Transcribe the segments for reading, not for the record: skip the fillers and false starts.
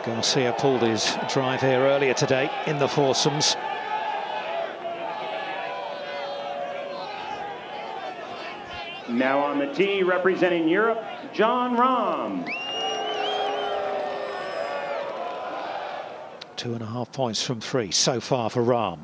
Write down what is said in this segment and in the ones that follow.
Garcia pulled his drive here earlier today in the foursomes. Now on the tee, representing Europe, Jon Rahm. 2.5 points from 3 so far for Rahm.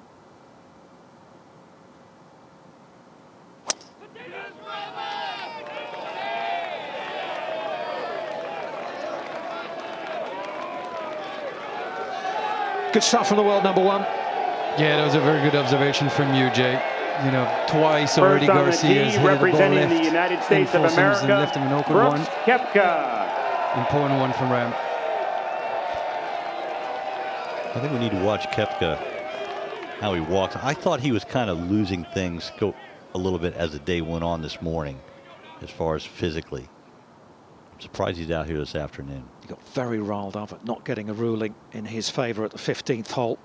Good stuff from the world number one. Yeah, that was a very good observation from you, Jay. You know, twice already Garcia has hit the ball representing left the United States in of foursomes America, and left him an open Brooks one. Koepka. Important one from Rahm. I think we need to watch Koepka, how he walks. I thought he was kind of losing things a little bit as the day went on this morning, as far as physically. I'm surprised he's out here this afternoon. He got very riled up at not getting a ruling in his favour at the 15th hole.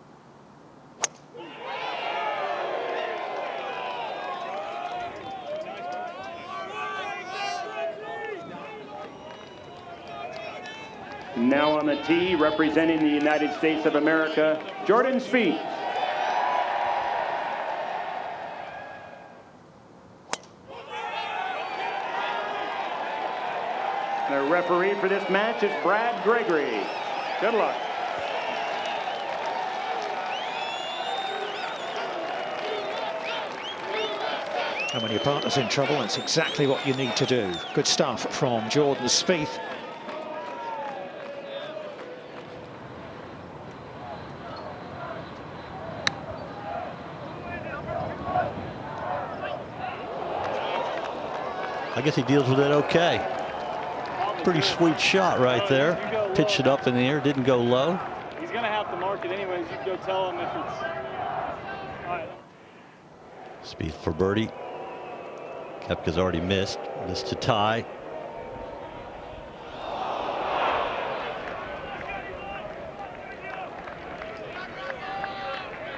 Now on the tee, representing the United States of America, Jordan Spieth. The referee for this match is Brad Gregory. Good luck. And when your partner's in trouble, that's exactly what you need to do. Good stuff from Jordan Spieth. I guess he deals with it okay. Pretty sweet shot right there. Pitched it up in the air, didn't go low. He's going to have to mark it anyways. You can go tell him if it's... All right. Spieth for birdie. Koepka's already missed. This to tie.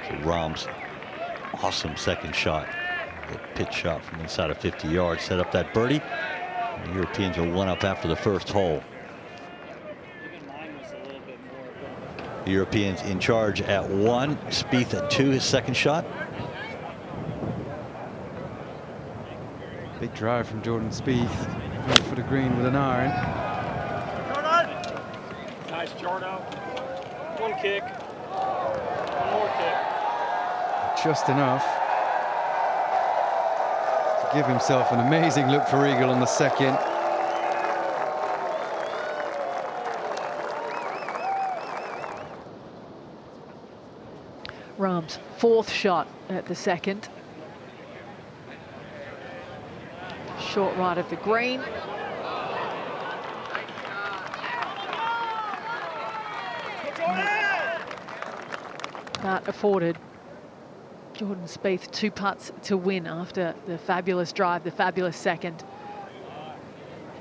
So Rahm's awesome second shot. The pitch shot from inside of 50 yards set up that birdie. The Europeans are one up after the first hole. The Europeans in charge at 1. Spieth at 2, his second shot. Big drive from Jordan Spieth. Going for the green with an iron. Nice, Jordan. One kick. One more kick. Just enough to give himself an amazing look for eagle on the second. Rahm's fourth shot at the second. Short right of the green. That afforded Jordan Spieth 2 putts to win after the fabulous drive, the fabulous second.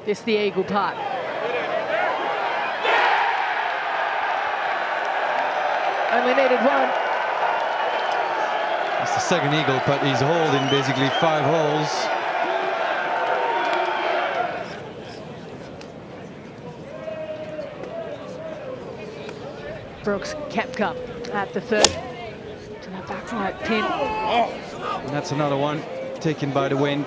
This the eagle putt. Only needed one. It's the second eagle putt he's hauled in basically 5 holes. Brooks Koepka at the third. To that back right pin. And that's another one taken by the wind.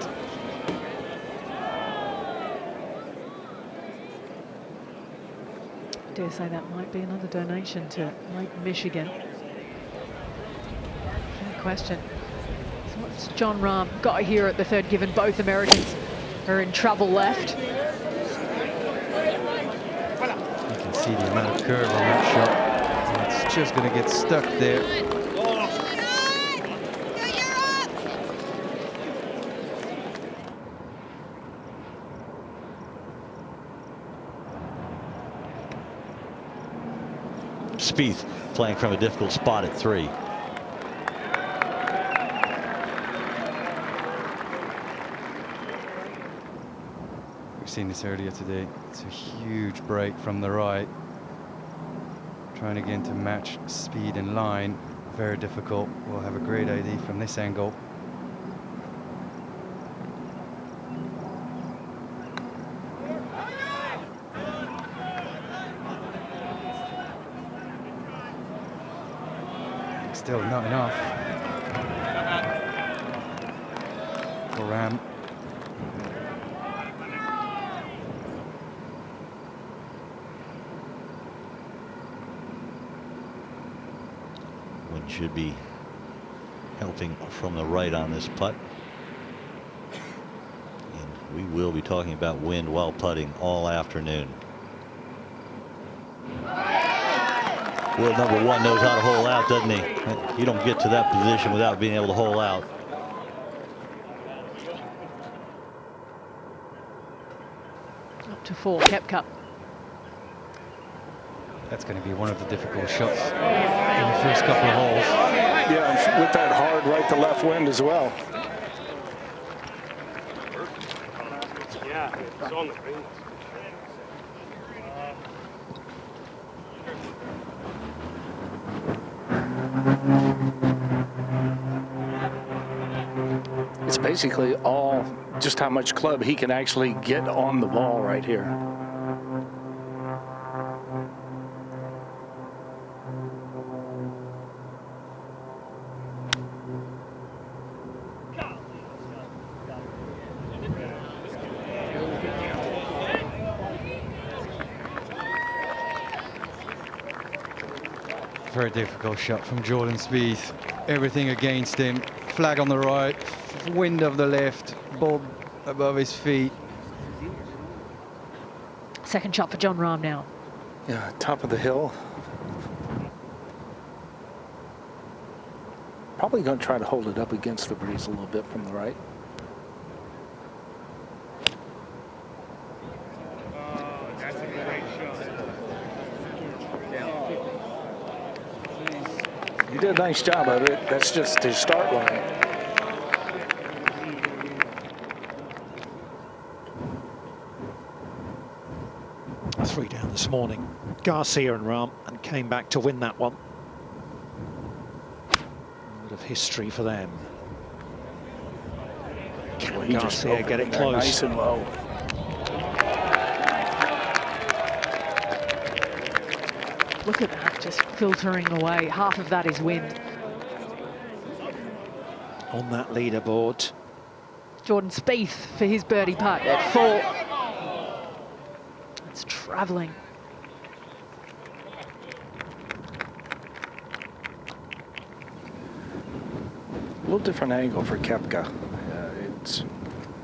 I dare say that might be another donation to Lake Michigan. No question. So what's Jon Rahm got here at the third, given both Americans are in trouble left? You can see the amount of curve on that shot. It's just going to get stuck there. Spieth playing from a difficult spot at 3. We've seen this earlier today. It's a huge break from the right. Trying again to match speed and line. Very difficult. We'll have a great ID from this angle. Still not enough for Rahm. Wind should be helping from the right on this putt. And we will be talking about wind while putting all afternoon. World number one knows how to hole out, doesn't he? You don't get to that position without being able to hole out. Up to 4, Koepka. That's going to be one of the difficult shots in the first couple of holes. Yeah, with that hard right to left wind as well. Yeah, it's on the green. It's basically all just how much club he can actually get on the ball right here. Very difficult shot from Jordan Spieth. Everything against him. Flag on the right, wind of the left, ball above his feet. Second shot for Jon Rahm now. Yeah, top of the hill. Probably going to try to hold it up against the breeze a little bit from the right. That's a great shot. You did a nice job of it. That's just his start line. Three down this morning. Garcia and Rahm, and came back to win that one. A bit of history for them. Can He just Garcia get it close? nice and low. Look at that, just filtering away. Half of that is wind. On that leaderboard. Jordan Spieth for his birdie putt at 4. It's travelling. A little different angle for Koepka. It's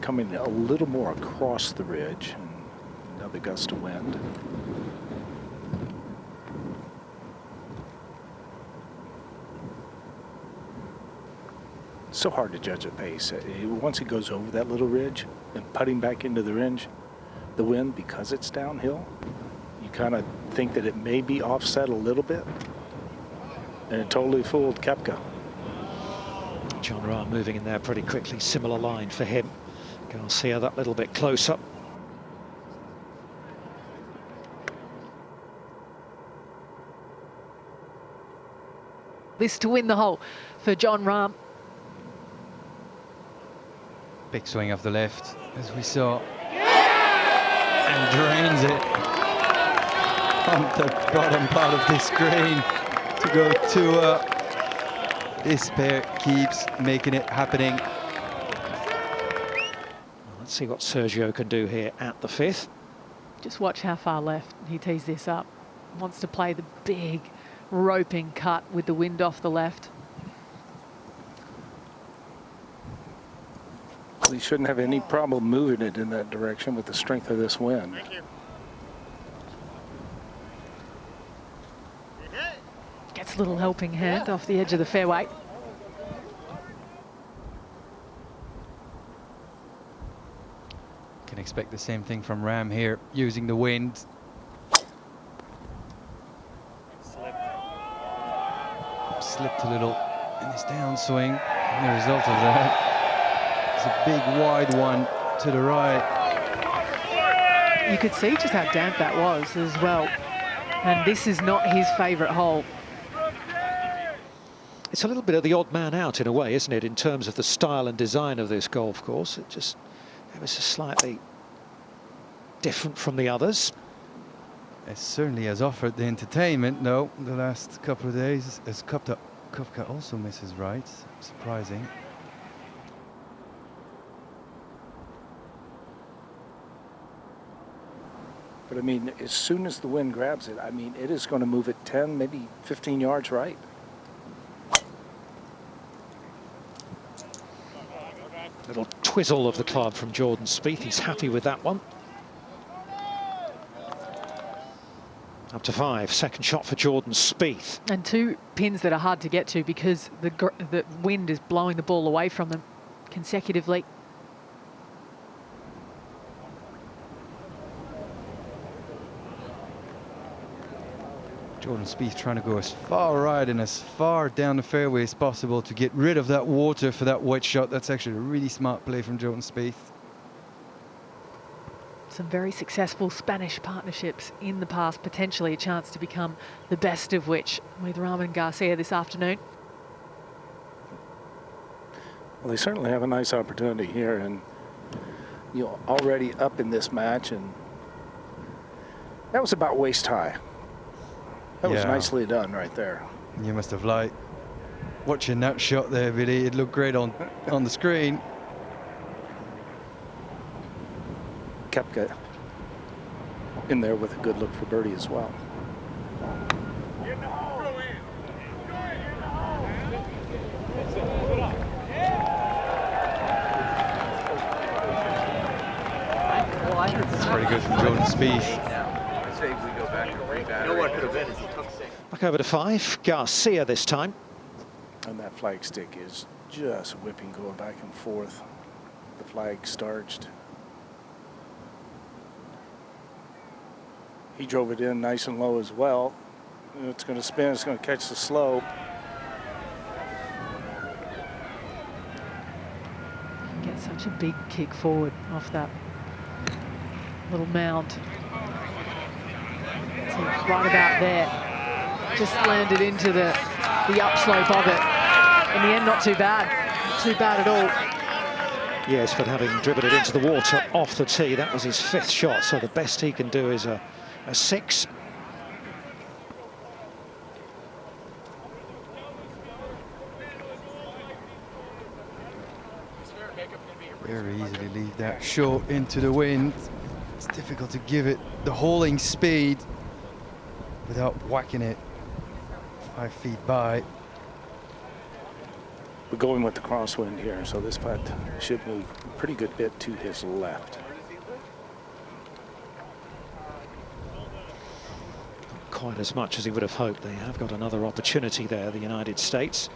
coming a little more across the ridge. Another gust of wind. So hard to judge at pace. Once it goes over that little ridge and putting back into the wind, because it's downhill, you kind of think that it may be offset a little bit, and it totally fooled Koepka. Jon Rahm moving in there pretty quickly. Similar line for him. Garcia that little bit closer. This to win the hole for Jon Rahm. Big swing off the left, as we saw. And drains it on the bottom part of this green to go to this pair keeps making it happening. Let's see what Sergio can do here at the 5th. Just watch how far left he tees this up. Wants to play the big roping cut with the wind off the left. He shouldn't have any problem moving it in that direction with the strength of this wind. Gets a little helping hand off the edge of the fairway. Can expect the same thing from Rahm here, using the wind. Slipped a little in his downswing, and the result of that is a big wide one to the right. You could see just how damp that was as well. And this is not his favourite hole. It's a little bit of the odd man out in a way, isn't it, in terms of the style and design of this golf course. It just was slightly different from the others. It certainly has offered the entertainment, though, the last couple of days, as Koepka Koepka also misses right. Surprising. But I mean, as soon as the wind grabs it, I mean, it is going to move it 10, maybe 15 yards right. Little twizzle of the club from Jordan Spieth. He's happy with that one. Up to 5. Second shot for Jordan Spieth. And 2 pins that are hard to get to because the wind is blowing the ball away from them consecutively. Jordan Spieth trying to go as far right and as far down the fairway as possible to get rid of that water for that wedge shot. That's actually a really smart play from Jordan Spieth. Some very successful Spanish partnerships in the past, potentially a chance to become the best of which with Rahm and Garcia this afternoon. Well, they certainly have a nice opportunity here, and already up in this match, and that was about waist high. That was nicely done right there. You must have liked watching that shot there, Billy. It looked great on the screen. Koepka in there with a good look for birdie as well. That's pretty good from Jordan Spieth. Back over to 5. Garcia this time. And that flag stick is just whipping, going back and forth. The flag starched. He drove it in nice and low as well. It's going to spin. It's going to catch the slope. Get such a big kick forward off that little mound. So right about there. Just landed into the upslope of it. In the end, not too bad. Not too bad at all. Yes, but having dribbled it into the water off the tee, that was his 5th shot. So the best he can do is a 6. Very easily leave that short into the wind. It's difficult to give it the hauling speed without whacking it 5 feet by. We're going with the crosswind here, so this putt should move a pretty good bit to his left. Quite as much as he would have hoped. They have got another opportunity there, the United States.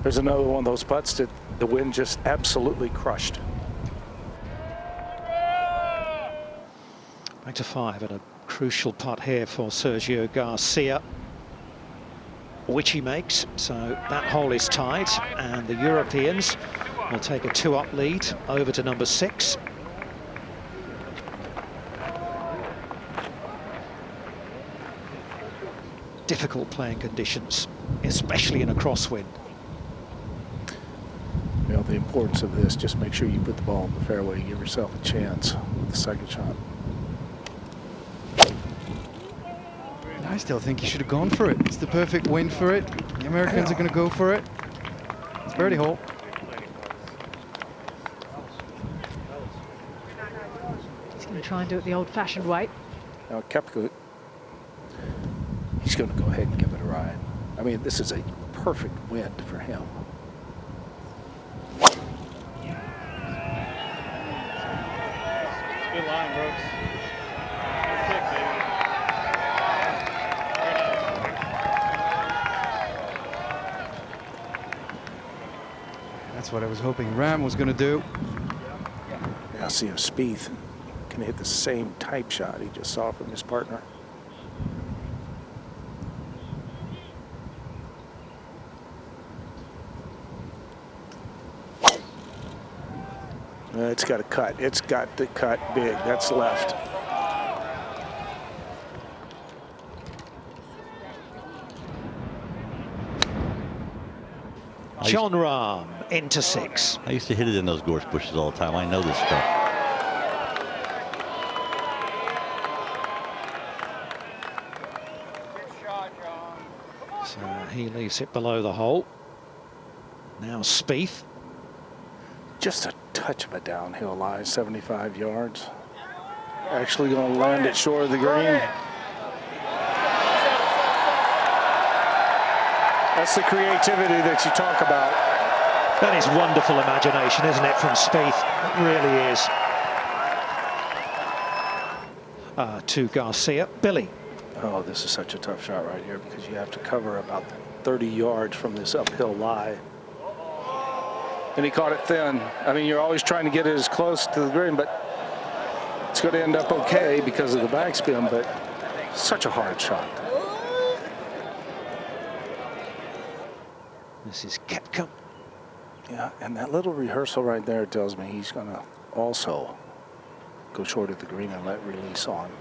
There's another one of those putts that the wind just absolutely crushed. Back to 5 and a crucial putt here for Sergio Garcia, which he makes. So that hole is tied, and the Europeans will take a 2-up lead over to number 6. Difficult playing conditions, especially in a crosswind. You know, the importance of this, just make sure you put the ball in the fairway, give yourself a chance with the second shot. I still think he should have gone for it. It's the perfect wind for it. The Americans are going to go for it. It's birdie hole. He's going to try and do it the old-fashioned way. Now, Koepka, he's going to go ahead and give it a ride. I mean, this is a perfect wind for him. Good line, Brooks. That's what I was hoping Rahm was going to do. Now see if Spieth can hit the same type shot he just saw from his partner. It's got to cut. It's got to cut big. That's left. Jon Rahm into 6. I used to hit it in those gorse bushes all the time. I know this stuff. So he leaves it below the hole. Now Spieth. Just a touch of a downhill lie, 75 yards. Actually going to land it short of the green. That's the creativity that you talk about. That is wonderful imagination, isn't it, from Spieth? It really is. To Garcia. Billy. Oh, this is such a tough shot right here because you have to cover about 30 yards from this uphill lie. And he caught it thin. I mean, you're always trying to get it as close to the green, but it's going to end up okay because of the backspin, but such a hard shot. This is Koepka. Yeah, and that little rehearsal right there tells me he's going to also go short of the green and let release on.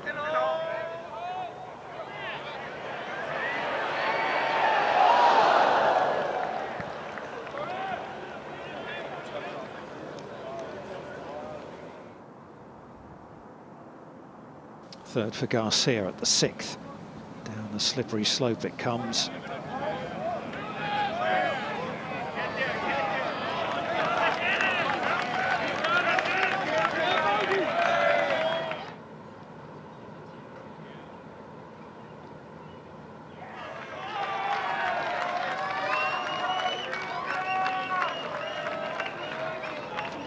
Third for Garcia at the 6th. Down the slippery slope it comes.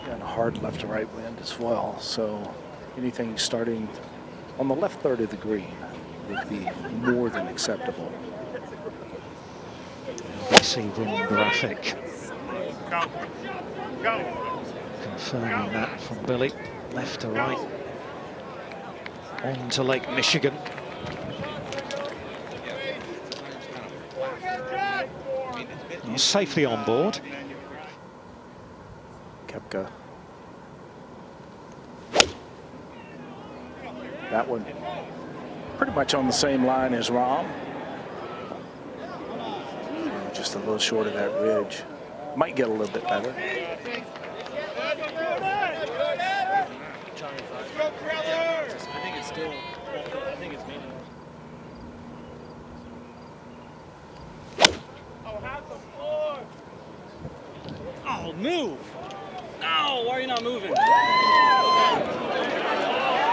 And a hard left to right wind as well, so anything starting on the left third of the green would be more than acceptable. See wind graphic confirming that from Billy. Left to right on to Lake Michigan. He's safely on board. Koepka. That one pretty much on the same line as Rahm. Just a little short of that ridge. Might get a little bit better. I think it's me. Oh, move! No, why are you not moving?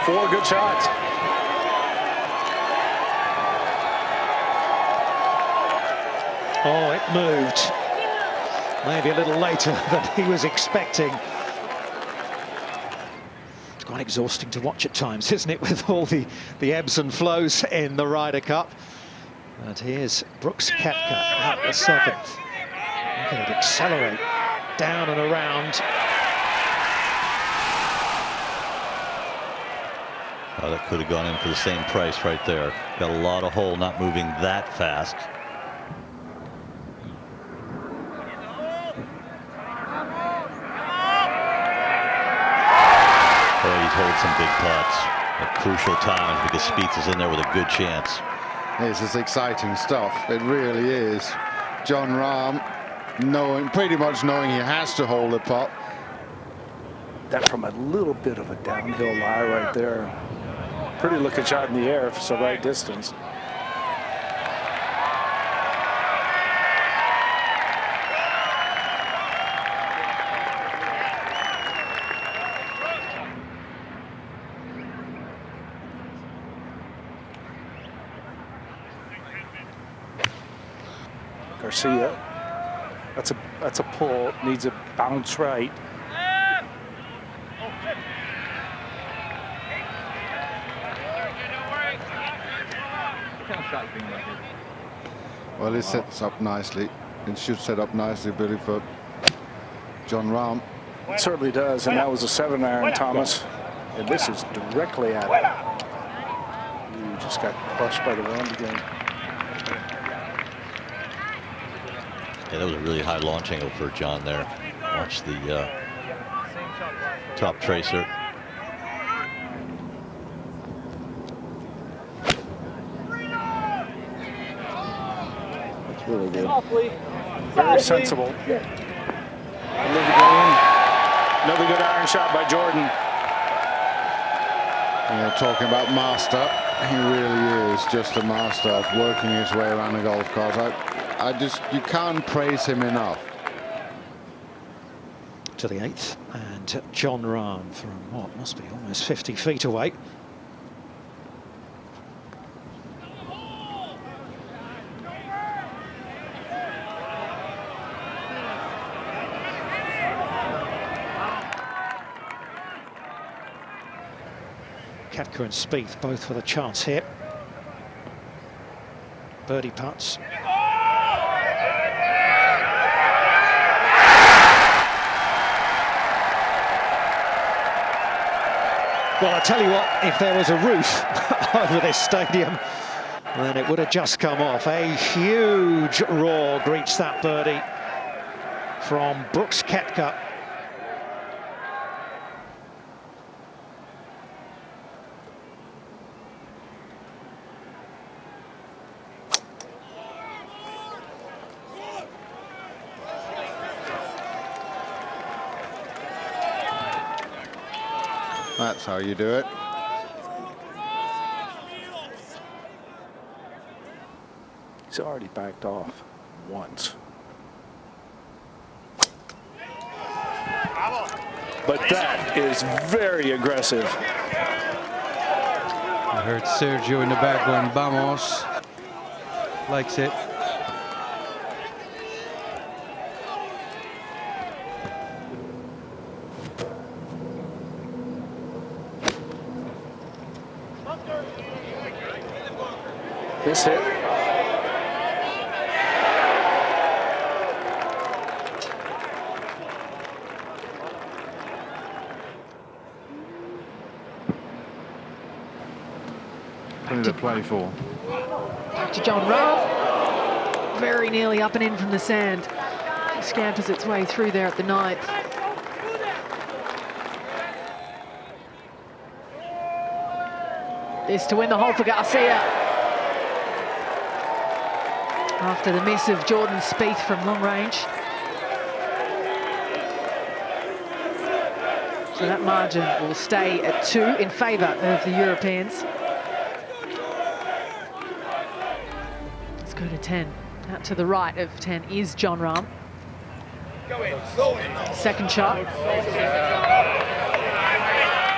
4 good shots. Oh, it moved. Maybe a little later than he was expecting. It's quite exhausting to watch at times, isn't it, with all the ebbs and flows in the Ryder Cup. And here's Brooks Koepka at the 7th. Look at it accelerate down and around. Oh, that could have gone in for the same price right there. Got a lot of hole, not moving that fast. Oh, he's holding some big putts at crucial times because Spieth is in there with a good chance. This is exciting stuff. It really is. Jon Rahm pretty much knowing he has to hold the putt. That from a little bit of a downhill lie right there. Pretty looking shot in the air if it's the right distance. Garcia, that's a pull, needs a bounce right. Well, it sets up nicely. It should set up nicely, Billy, for Jon Rahm. It certainly does, and that was a 7-iron, Thomas. And this is directly at it. You just got crushed by the wind again. Yeah, that was a really high launch angle for John there. Watch the top tracer. That's really good. Very sensible. leave it go in. Another good iron shot by Jordan. Talking about master, he really is just a master of working his way around a golf course. You can't praise him enough. To the 8th, and Jon Rahm from what must be almost 50 feet away. Koepka and Spieth both with a chance here. Birdie putts. Well, I tell you what, if there was a roof over this stadium, then it would have just come off. A huge roar greets that birdie from Brooks Koepka. That's how you do it. He's already backed off once. But that is very aggressive. I heard Sergio in the back going, vamos. Likes it. This hit. Plenty to play for. Back to Jon Rahm. Very nearly up and in from the sand. Scampers its way through there at the 9th. This to win the hole for Garcia. After the miss of Jordan Spieth from long range. So that margin will stay at 2 in favour of the Europeans. Let's go to 10. Out to the right of 10 is Jon Rahm. Second shot.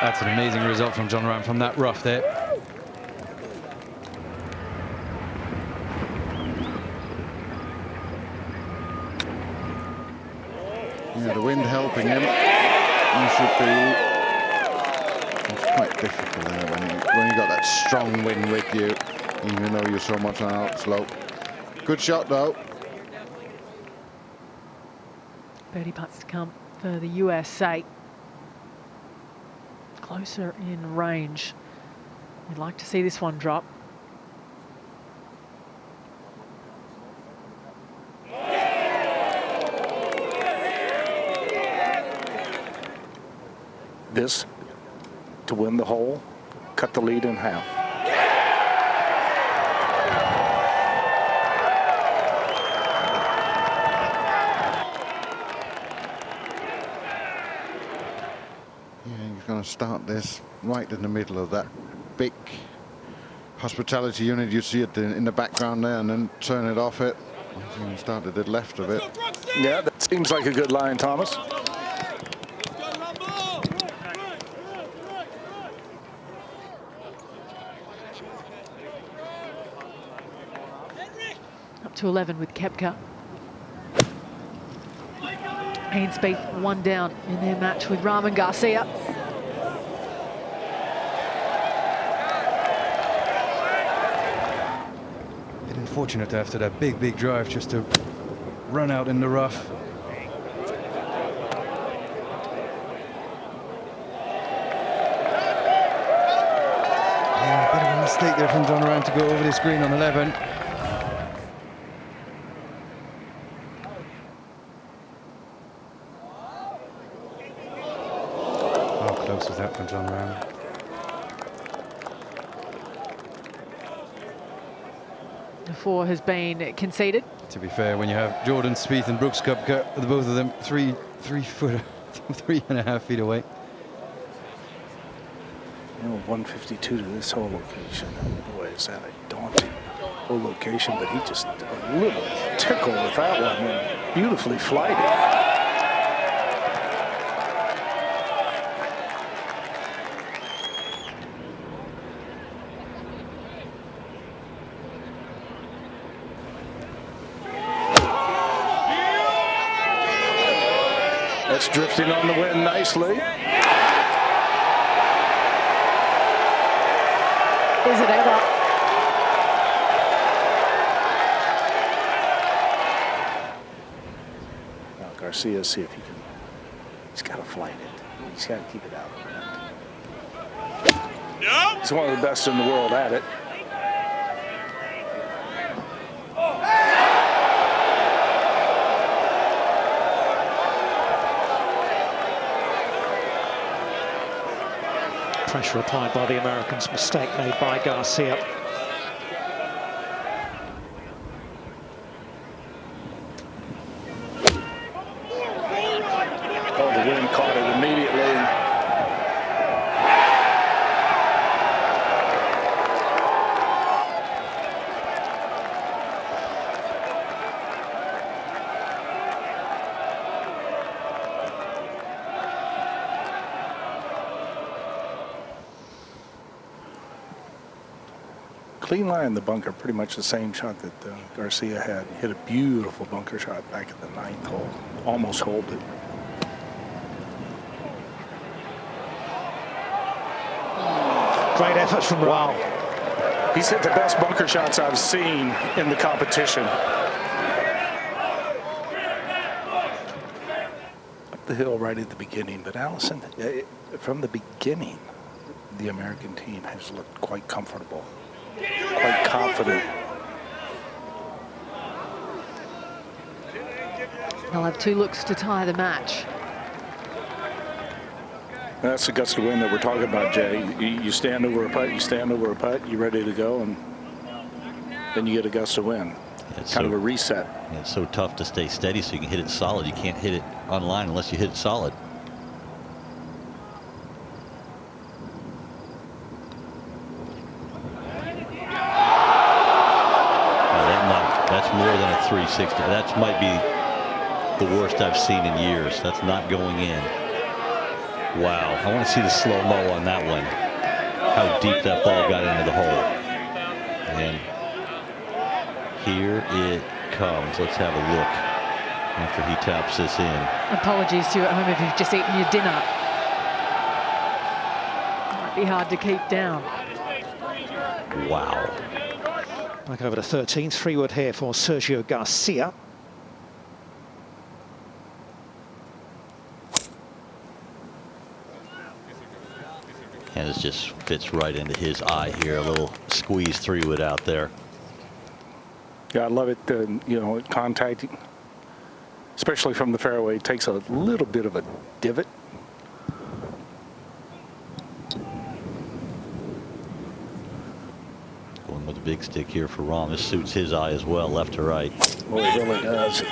That's an amazing result from Jon Rahm from that rough there. Yeah, the wind helping him. You should be. It's quite difficult there when you got that strong wind with you, even though you're so much on an upslope. Good shot though. Birdie putts to come for the USA. Closer in range. We'd like to see this one drop. This to win the hole, cut the lead in half. Yeah, he's going to start this right in the middle of that big hospitality unit you see it in the background there, and then turn it off it. I think he started it left of it. Yeah, that seems like a good line, Thomas. To 11 with Koepka. And Spieth one down in their match with Rahm and Garcia. Bit unfortunate after that big drive just to run out in the rough. Yeah, a bit of a mistake there from Jon Rahm to go over this green on 11. Close with that from Jon Rahm. The 4 has been conceded. To be fair, when you have Jordan Spieth and Brooks Koepka, both of them 3 3.5 feet away. You know, 152 to this whole location. Boy, is that a daunting whole location, but he just a little tickle with that one and beautifully flighted. That's drifting on the wind nicely. Is it ever? Now Garcia, see if he can. He's got to flight it. He's got to keep it out of the wind. He's one of the best in the world at it. Pressure applied by the Americans, mistake made by Garcia. Oh, the wind caught it immediately. Clean line in the bunker, pretty much the same shot that Garcia had. Hit a beautiful bunker shot back at the 9th hole. Almost holed it. Great effort from Rahm. He's hit the best bunker shots I've seen in the competition. Up the hill right at the beginning, but Allison, from the beginning, the American team has looked quite comfortable. Quite confident. They'll have 2 looks to tie the match. That's the gust of wind that we're talking about, Jay. You stand over a putt, you're ready to go, and then you get a gust of wind. It's kind of a reset. It's so tough to stay steady so you can hit it solid. You can't hit it on line unless you hit it solid. That's more than a 360. That might be the worst I've seen in years. That's not going in. Wow. I want to see the slow-mo on that one. How deep that ball got into the hole. And here it comes. Let's have a look after he taps this in. Apologies to you at home if you've just eaten your dinner. Might be hard to keep down. Wow. Back over to 13, 3-wood here for Sergio Garcia. And it just fits right into his eye here. A little squeeze 3-wood out there. Yeah, I love it. You know, contacting, especially from the fairway, takes a little bit of a divot. Going with a big stick here for Rahm. This suits his eye as well, left to right. Well, it really does.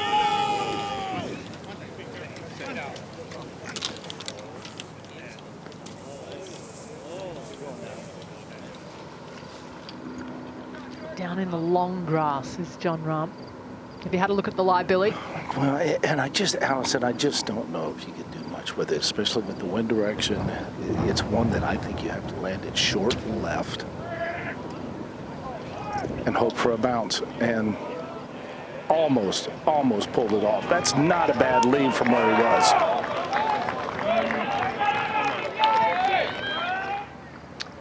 Down in the long grass is Jon Rahm. Have you had a look at the lie, Billy? Well, and Allison, I just don't know if you can do much with it, especially with the wind direction. It's one that I think you have to land it short left and hope for a bounce, and almost pulled it off. That's not a bad lead from where he was.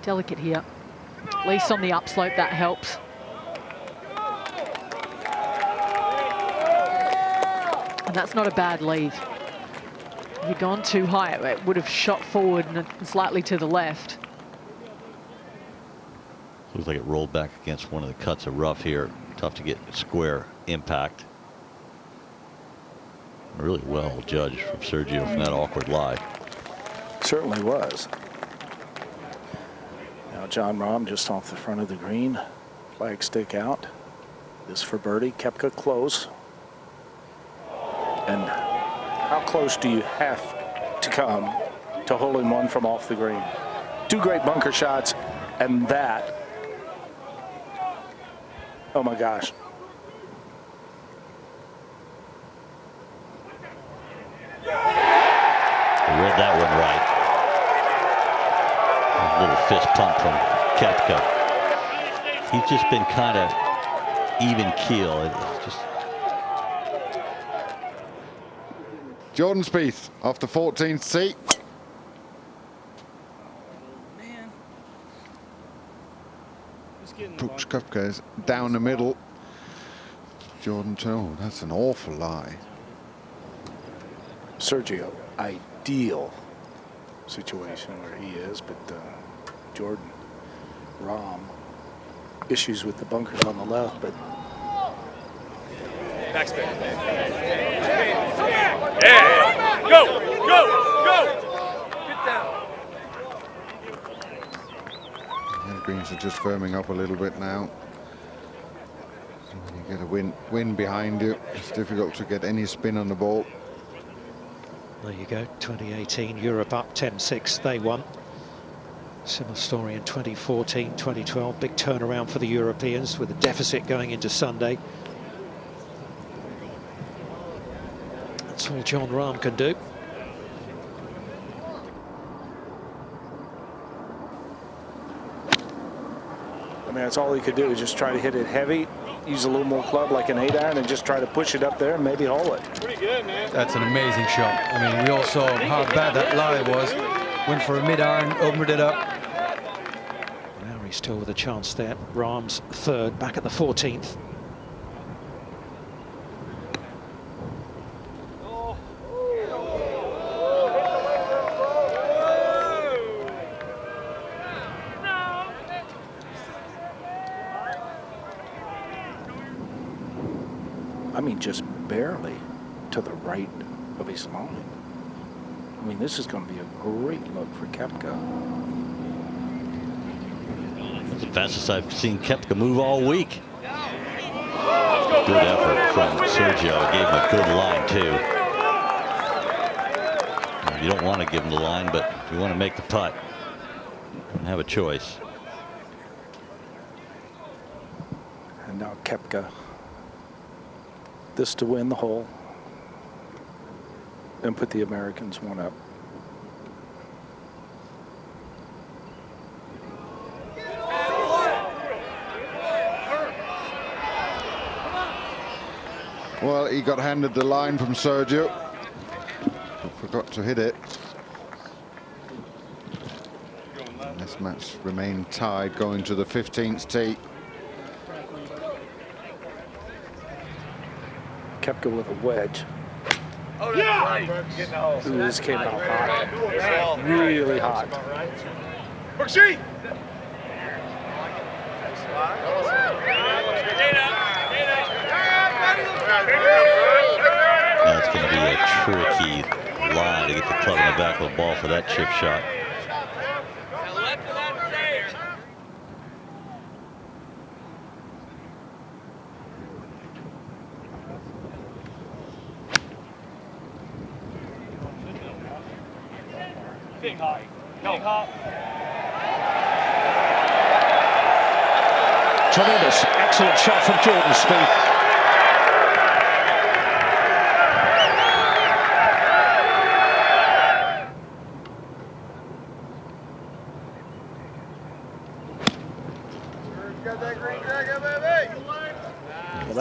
Delicate here. At least on the upslope, that helps. And that's not a bad lead. If you'd gone too high, it would have shot forward and slightly to the left. Looks like it rolled back against one of the cuts of rough here. Tough to get square impact. Really well judged from Sergio from that awkward lie. Certainly was. Now Jon Rahm just off the front of the green. Flag stick out. This for birdie. Koepka close. And How close do you have to come to holding one from off the green? 2 great bunker shots, and that. Oh my gosh. I read that one right. A little fist pump from Koepka. He's just been kind of even keel. It's just Jordan Spieth off the 14th tee. Brooks Koepka is down the middle. Jordan, oh, that's an awful lie. Sergio, ideal situation where he is, but Jordan Rahm, issues with the bunkers on the left, but Backspin. Yeah. Go. Get down. The greens are just firming up a little bit now. When you get a wind behind you, it's difficult to get any spin on the ball. There you go, 2018 Europe up 10-6, they won. Similar story in 2014, 2012, big turnaround for the Europeans with a deficit going into Sunday. That's all Jon Rahm can do. I mean, that's all he could do, is just try to hit it heavy, use a little more club like an 8-iron, and just try to push it up there and maybe hole it. Pretty good, man. That's an amazing shot. I mean, we all saw how bad that lie was. Went for a mid-iron, opened it up. Lowry still with a chance there. Rahm's third, back at the 14th. I mean, just barely to the right of his Simone. I mean, this is going to be a great look for Koepka. That's the fastest I've seen Koepka move all week. Good effort from Sergio. Gave him a good line, too. You don't want to give him the line, but you want to make the putt. You have a choice. And now Koepka. This to win the hole and put the Americans one up. Well, he got handed the line from Sergio. Forgot to hit it. And this match remained tied going to the 15th tee. Koepka with a wedge. Oh, yeah! Ooh, this came out hot. Really hot. Brooksy! That's going to be a tricky line to get the club in the back of the ball for that chip shot. Big hop. Big hop. Tremendous, excellent shot from Jordan Spieth.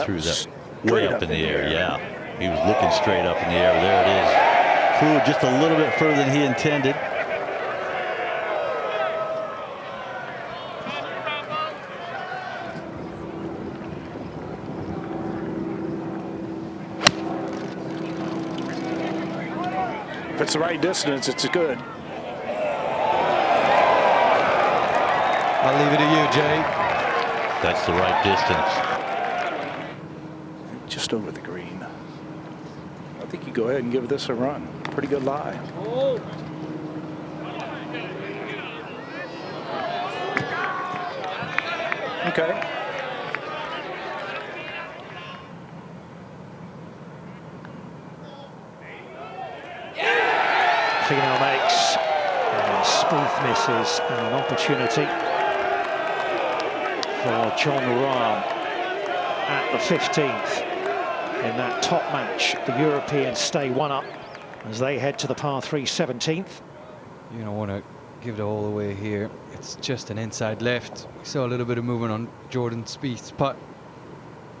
Threw that way up in the air, yeah. He was looking straight up in the air. There it is. Flew just a little bit further than he intended. If it's the right distance, it's good. I'll leave it to you, Jay. That's the right distance. Just over the green. I think you go ahead and give this a run. Pretty good lie. Okay. Martino makes. And Spieth misses, and an opportunity for Jon Rahm at the 15th in that top match. The Europeans stay one up as they head to the par 3 17th. You don't want to give it all away here. It's just an inside left. We saw a little bit of movement on Jordan Spieth's putt.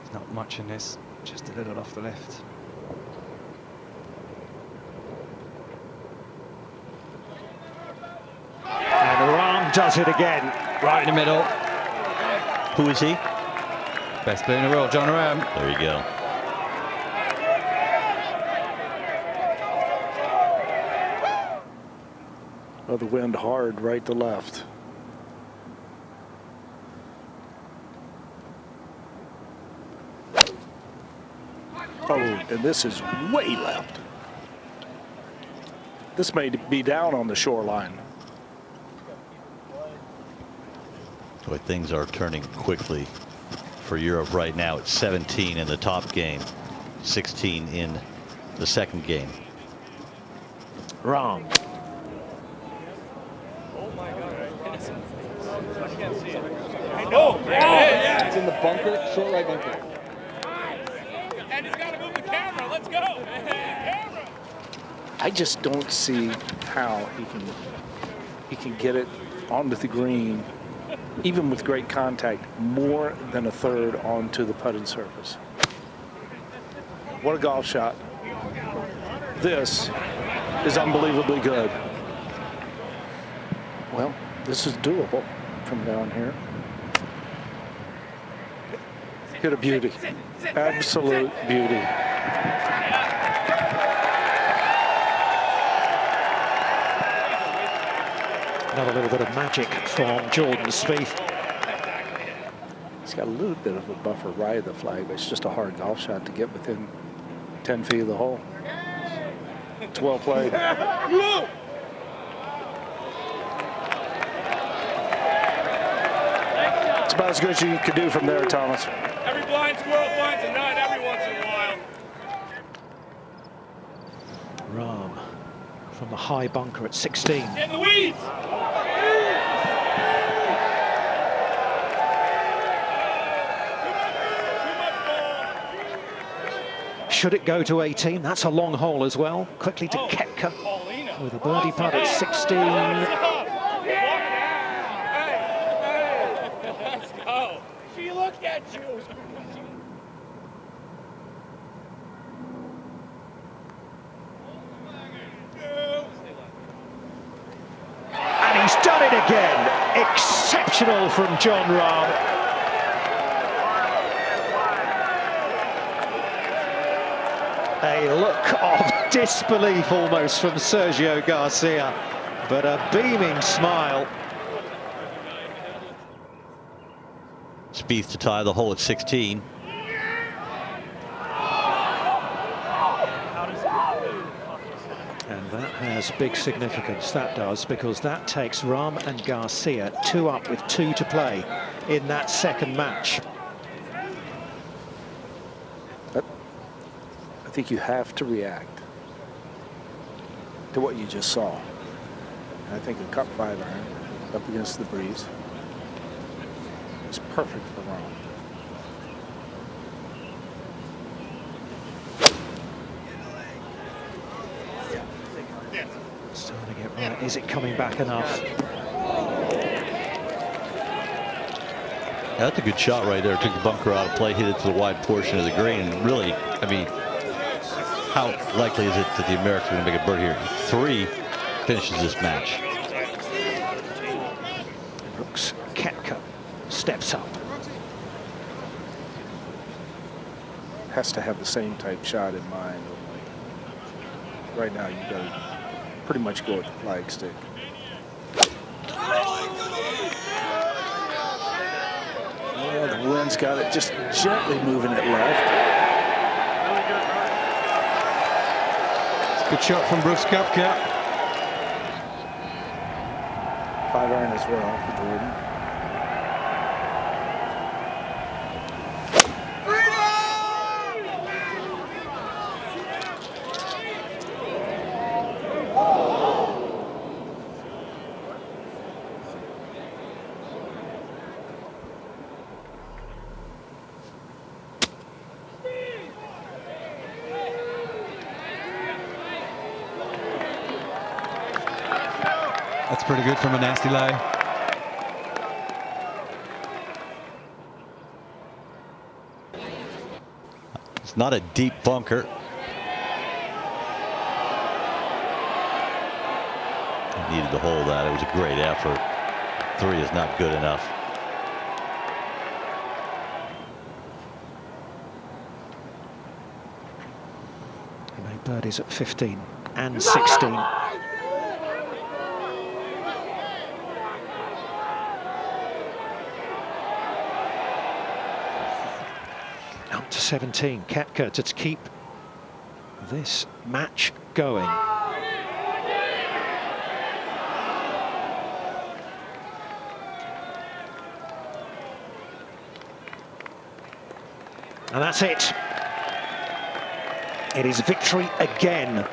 There's not much in this, just a little off the left. And Rahm does it again. Right in the middle. Who is he? Best player in the world, Jon Rahm. There you go. Oh, the wind hard right to left. Oh, and this is way left. This may be down on the shoreline. Boy, things are turning quickly for Europe right now. It's 17 in the top game, 16 in the second game. Rahm. Oh, yeah. It's in the bunker, short right bunker. And he's got to move the camera. Let's go. Camera. I just don't see how he can get it onto the green, even with great contact, more than a third onto the putting surface. What a golf shot. This is unbelievably good. Well, this is doable from down here. Hit a beauty. Absolute beauty. Another little bit of magic from Jordan Spieth. He's got a little bit of a buffer right of the flag, but it's just a hard golf shot to get within 10 feet of the hole. It's well played. It's about as good as you could do from there, Thomas. Every blind squirrel finds a nut every once in a while. Rahm from the high bunker at 16. In the weeds. Should it go to 18? That's a long hole as well. Quickly to Koepka with a birdie putt at 16. Let's go. She looked at you. And he's done it again. Exceptional from Jon Rahm. A look of disbelief almost from Sergio Garcia, but a beaming smile. Spieth to tie the hole at 16. And that has big significance, that does, because that takes Rahm and Garcia 2 up with 2 to play in that second match. I think you have to react to what you just saw. I think a cut 5 iron up against the breeze is perfect for Rahm. Starting to get right. Is it coming back enough? That's a good shot right there. Took the bunker out of play, hit it to the wide portion of the green. And really, I mean, how likely is it that the Americans are going to make a bird here? 3 finishes this match. Brooks Koepka steps up. Has to have the same type shot in mind. Right now, you got to pretty much go with the flag stick. Oh, the wind's got it just gently moving it left. Good shot from Brooks Koepka. 5 iron as well for Jordan. pretty good from a nasty lay. It's not a deep bunker. He needed to hold that. It was a great effort. 3 is not good enough. He made birdies at 15 and 16. Up to 17. Koepka to keep this match going. And that's it. It is victory again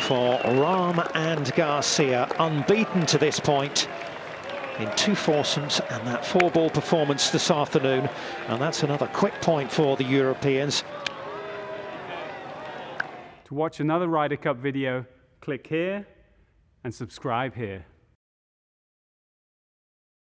for Rahm and Garcia, unbeaten to this point in 2 foursomes and that 4-ball performance this afternoon. And that's another quick point for the Europeans. To watch another Ryder Cup video, click here and subscribe here.